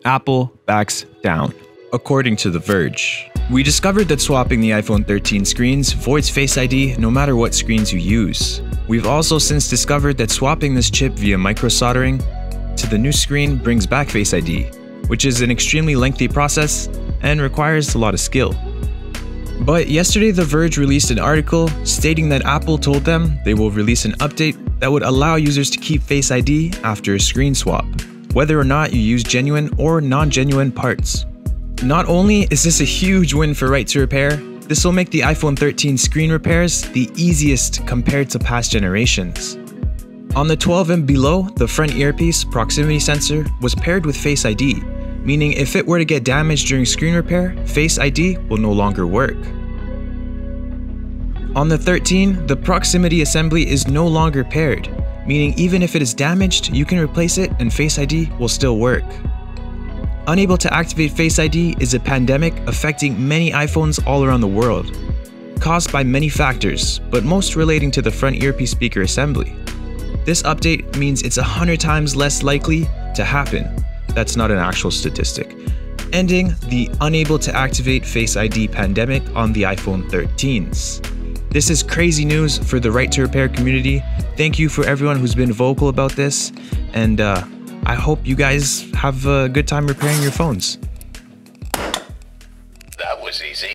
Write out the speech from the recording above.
Apple backs down. According to The Verge, we discovered that swapping the iPhone 13 screens voids Face ID no matter what screens you use. We've also since discovered that swapping this chip via microsoldering to the new screen brings back Face ID, which is an extremely lengthy process and requires a lot of skill. But yesterday, The Verge released an article stating that Apple told them they will release an update that would allow users to keep Face ID after a screen swap, whether or not you use genuine or non-genuine parts. Not only is this a huge win for right to repair, this will make the iPhone 13 screen repairs the easiest compared to past generations. On the 12 and below, the front earpiece proximity sensor was paired with Face ID, meaning if it were to get damaged during screen repair, Face ID will no longer work. On the 13, the proximity assembly is no longer paired, meaning even if it is damaged, you can replace it and Face ID will still work. Unable to activate Face ID is a pandemic affecting many iPhones all around the world, caused by many factors, but most relating to the front earpiece speaker assembly. This update means it's 100 times less likely to happen. That's not an actual statistic, ending the unable to activate Face ID pandemic on the iPhone 13s. This is crazy news for the right to repair community. Thank you for everyone who's been vocal about this, and I hope you guys have a good time repairing your phones.